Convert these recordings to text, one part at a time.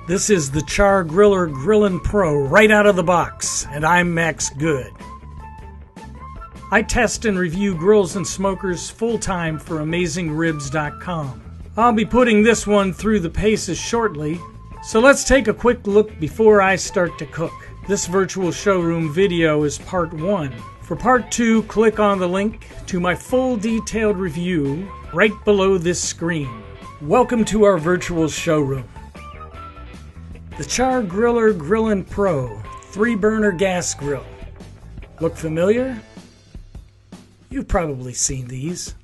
This is the Char-Griller Grillin Pro right out of the box, and I'm Max Good. I test and review grills and smokers full-time for AmazingRibs.com. I'll be putting this one through the paces shortly, so let's take a quick look before I start to cook. This virtual showroom video is part 1. For part 2, click on the link to my full detailed review right below this screen. Welcome to our virtual showroom. The Char-Griller Grillin Pro 3-burner gas grill. Look familiar? You've probably seen these.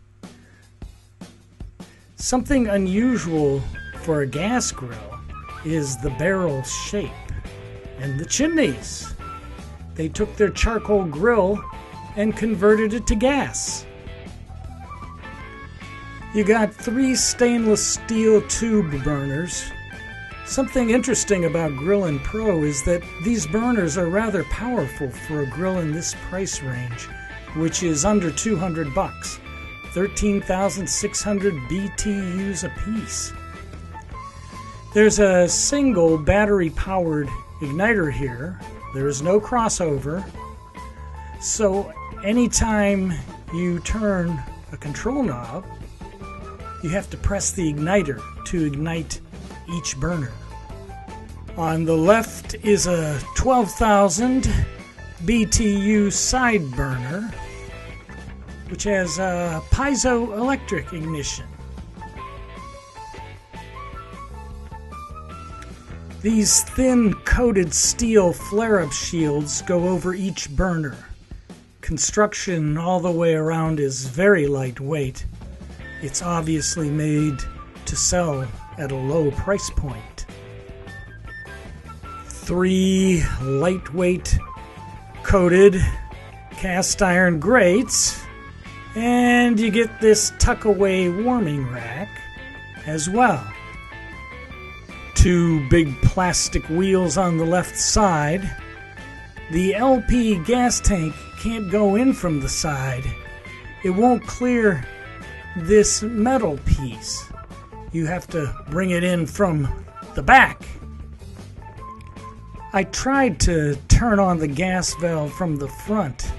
Something unusual for a gas grill is the barrel shape and the chimneys. They took their charcoal grill and converted it to gas. You got 3 stainless steel tube burners. Something interesting about Grillin Pro is that these burners are rather powerful for a grill in this price range, which is under $200, 13,600 BTUs apiece. There's a single battery-powered igniter here. There is no crossover, so anytime you turn a control knob, you have to press the igniter to ignite each burner. On the left is a 12,000 BTU side burner, which has a piezoelectric ignition. These thin coated steel flare-up shields go over each burner. Construction all the way around is very lightweight. It's obviously made to sell at a low price point. 3 lightweight coated cast iron grates, and you get this tuck-away warming rack as well. 2 big plastic wheels on the left side. The LP gas tank can't go in from the side. It won't clear this metal piece. You have to bring it in from the back. I tried to turn on the gas valve from the front,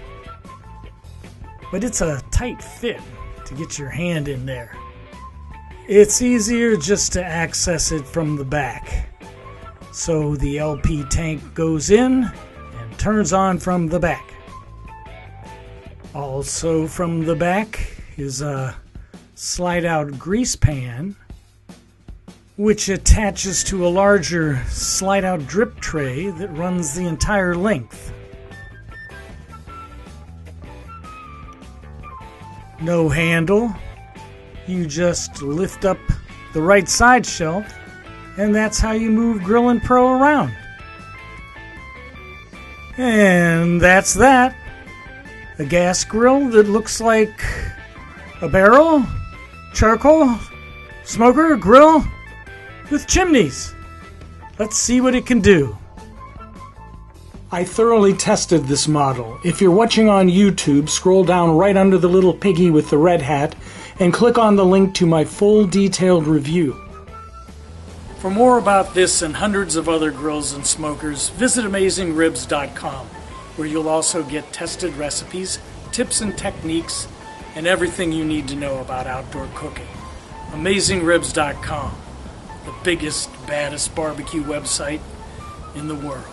but it's a tight fit to get your hand in there. It's easier just to access it from the back. So the LP tank goes in and turns on from the back. Also from the back is a slide-out grease pan, which attaches to a larger slide-out drip tray that runs the entire length. No handle. You just lift up the right side shelf, and that's how you move Grillin Pro around. And that's that. A gas grill that looks like a barrel, charcoal, smoker, grill, with chimneys. Let's see what it can do. I thoroughly tested this model. If you're watching on YouTube, scroll down right under the little piggy with the red hat and click on the link to my full detailed review. For more about this and hundreds of other grills and smokers, visit AmazingRibs.com, where you'll also get tested recipes, tips and techniques, and everything you need to know about outdoor cooking. AmazingRibs.com. The biggest, baddest barbecue website in the world.